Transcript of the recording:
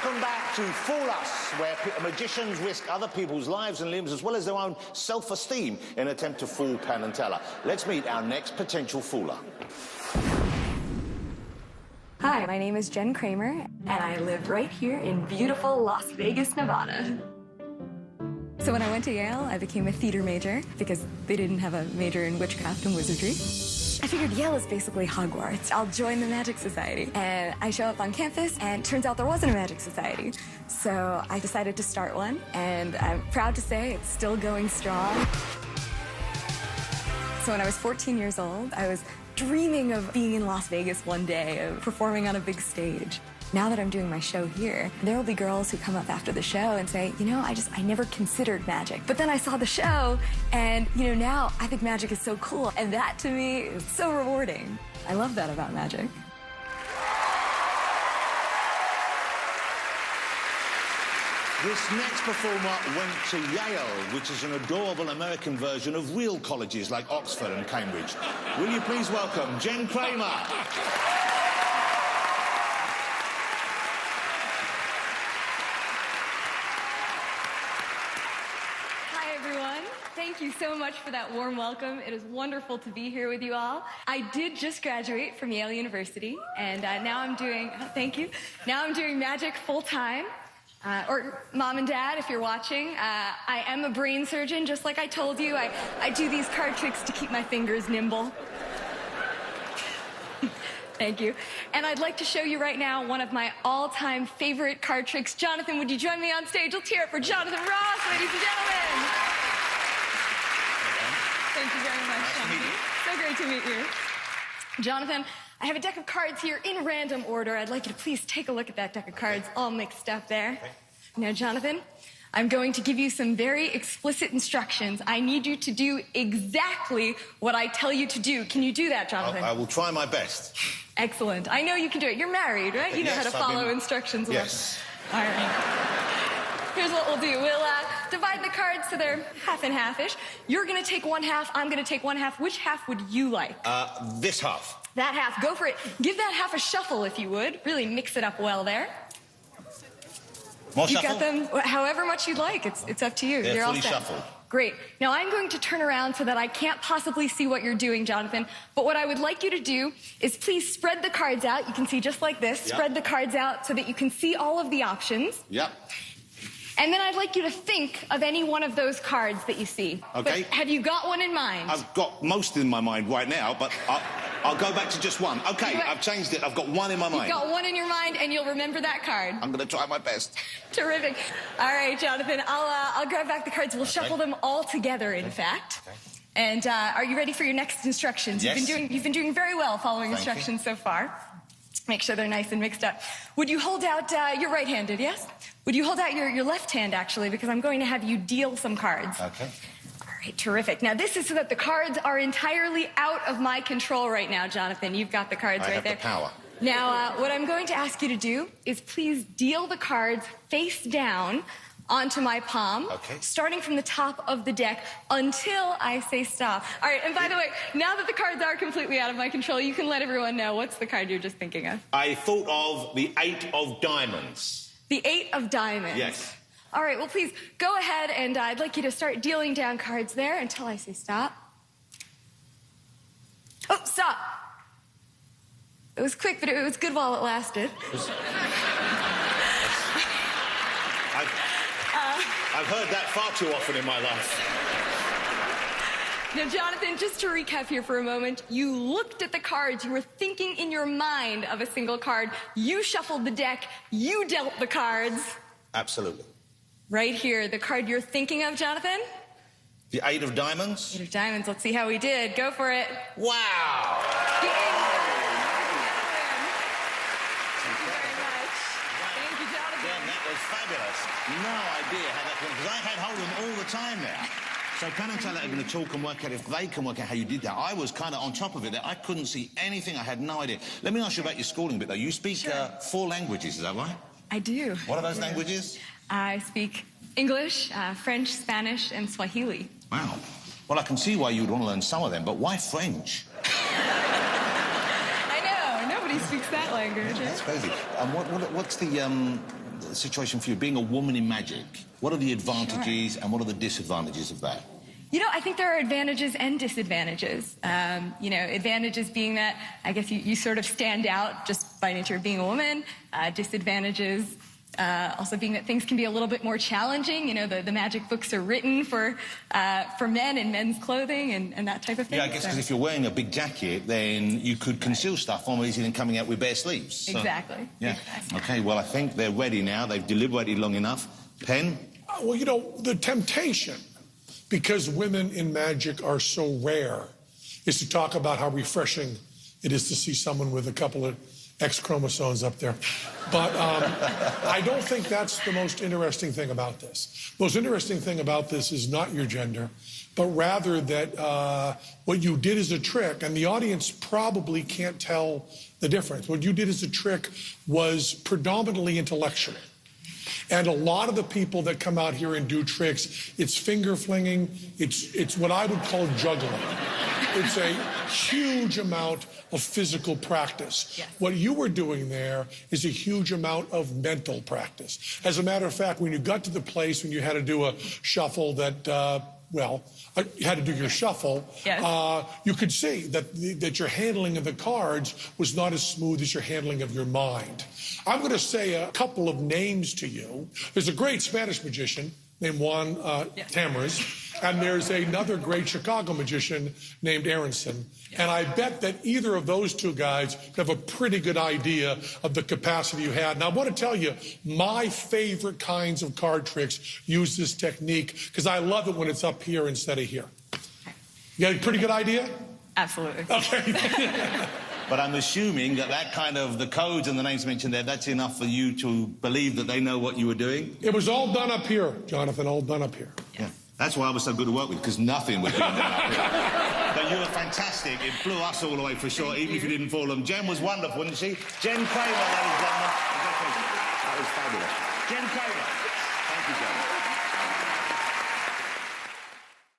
Welcome back to Fool Us, where magicians risk other people's lives and limbs as well as their own self-esteem in an attempt to fool Penn and Teller. Let's meet our next potential fooler. Hi, my name is Jen Kramer, and I live right here in beautiful Las Vegas, Nevada. So when I went to Yale, I became a theater major because they didn't have a major in witchcraft and wizardry. I figured Yale is basically Hogwarts. I'll join the Magic Society. And I show up on campus, and turns out there wasn't a Magic Society. So I decided to start one, and I'm proud to say it's still going strong. So when I was 14 years old, I was dreaming of being in Las Vegas one day, of performing on a big stage. Now that I'm doing my show here, there will be girls who come up after the show and say, you know, I never considered magic. But then I saw the show, and, you know, now I think magic is so cool. And that, to me, is so rewarding. I love that about magic. This next performer went to Yale, which is an adorable American version of real colleges like Oxford and Cambridge. Will you please welcome Jen Kramer? Thank you so much for that warm welcome. It is wonderful to be here with you all. I did just graduate from Yale University, and now I'm doing, thank you, now I'm doing magic full-time. Or Mom and Dad, if you're watching, I am a brain surgeon, just like I told you. I do these card tricks to keep my fingers nimble. Thank you. And I'd like to show you right now one of my all-time favorite card tricks. Jonathan, would you join me on stage? Let's hear it for Jonathan Ross, ladies and gentlemen. Thank you very much, Jonathan. So great to meet you. Jonathan, I have a deck of cards here in random order. I'd like you to please take a look at that deck of cards, all mixed up there. Okay. Now, Jonathan, I'm going to give you some very explicit instructions. I need you to do exactly what I tell you to do. Can you do that, Jonathan? I will try my best. Excellent. I know you can do it. You're married, right? You know how to follow instructions. Yes. All right. Here's what we'll do. We'll divide the cards so they're half and half-ish. You're going to take one half. I'm going to take one half. Which half would you like? This half. That half. Go for it. Give that half a shuffle, if you would. Really mix it up well there. More you shuffle? Got them however much you'd like. It's up to you. They're You're all fully set. shuffled. Great. Now, I'm going to turn around so that I can't possibly see what you're doing, Jonathan. But what I would like you to do is please spread the cards out. You can see just like this. Yep. Spread the cards out so that you can see all of the options. Yep. And then I'd like you to think of any one of those cards that you see. Okay. But have you got one in mind? I've got most in my mind right now, but I'll go back to just one. Okay, I've changed it. I've got one in my mind. You've got one in your mind, and you'll remember that card. I'm going to try my best. Terrific. All right, Jonathan, I'll grab back the cards. We'll shuffle them all together, in fact. Okay. And are you ready for your next instructions? Yes. You've been doing very well following instructions so far. Make sure they're nice and mixed up. Would you hold out, you're right-handed, yes? Would you hold out your left hand, actually, because I'm going to have you deal some cards. Okay. All right, terrific. Now, this is so that the cards are entirely out of my control right now, Jonathan. You've got the cards right there. I have the power. Now, what I'm going to ask you to do is please deal the cards face down onto my palm, starting from the top of the deck until I say stop. All right, and by the way, now that the cards are completely out of my control, you can let everyone know what's the card you're just thinking of. I thought of the 8 of diamonds. The 8 of diamonds? Yes. All right, well, please go ahead, and I'd like you to start dealing down cards there until I say stop. Oh, stop. It was quick, but it was good while it lasted. I've heard that far too often in my life. Now, Jonathan, just to recap here for a moment, you looked at the cards, you were thinking in your mind of a single card, you shuffled the deck, you dealt the cards. Absolutely. Right here, the card you're thinking of, Jonathan? The 8 of diamonds? 8 of diamonds, let's see how we did. Go for it. Wow! The 8 of diamonds. Thank you very much. Thank you, Jonathan. Yeah, that was fabulous. No idea how that went, because I had hold of them all the time there. So Penn and Teller are going to talk and work out if they can work out how you did that. I was kind of on top of it there. I couldn't see anything. I had no idea. Let me ask you about your schooling bit, though. You speak 4 languages, is that right? I do. What are those languages? I speak English, French, Spanish, and Swahili. Wow. Well, I can see why you'd want to learn some of them, but why French? I know. Nobody speaks that language. That's crazy. What's the situation for you, being a woman in magic? What are the advantages and what are the disadvantages of that? You know, I think there are advantages and disadvantages. You know, advantages being that I guess you sort of stand out just by nature of being a woman. Disadvantages also being that things can be a little bit more challenging. You know, the magic books are written for men in men's clothing and that type of thing. Yeah, I guess because if you're wearing a big jacket, then you could conceal stuff far more easily than coming out with bare sleeves. So, exactly. Yeah. Exactly. Okay, well, I think they're ready now. They've deliberated long enough. Penn? Well, you know, the temptation, because women in magic are so rare, is to talk about how refreshing it is to see someone with a couple of X chromosomes up there. But I don't think that's the most interesting thing about this. The most interesting thing about this is not your gender, but rather that what you did is a trick, and the audience probably can't tell the difference. What you did as a trick was predominantly intellectual. And a lot of the people that come out here and do tricks, it's finger flinging, it's what I would call juggling. It's a huge amount of physical practice. Yes. What you were doing there is a huge amount of mental practice. As a matter of fact, when you got to the place when you had to do a shuffle that, you had to do your shuffle, yes. You could see that your handling of the cards was not as smooth as your handling of your mind. I'm going to say a couple of names to you. There's a great Spanish magician named Juan Tamariz, and there's another great Chicago magician named Aronson. And I bet that either of those two guys have a pretty good idea of the capacity you had. Now, I want to tell you, my favorite kinds of card tricks use this technique because I love it when it's up here instead of here. You got a pretty good idea? Absolutely. Okay. But I'm assuming that kind of, the codes and the names mentioned there, that's enough for you to believe that they know what you were doing? It was all done up here, Jonathan, all done up here. Yeah. That's why I was so good to work with, because nothing was being done up here. But you were fantastic. It blew us all away for sure, even if you didn't fall them. Jen was wonderful, wasn't she? Jen Kramer, ladies and gentlemen. That was fabulous. Jen Kramer. Thank you, Jen.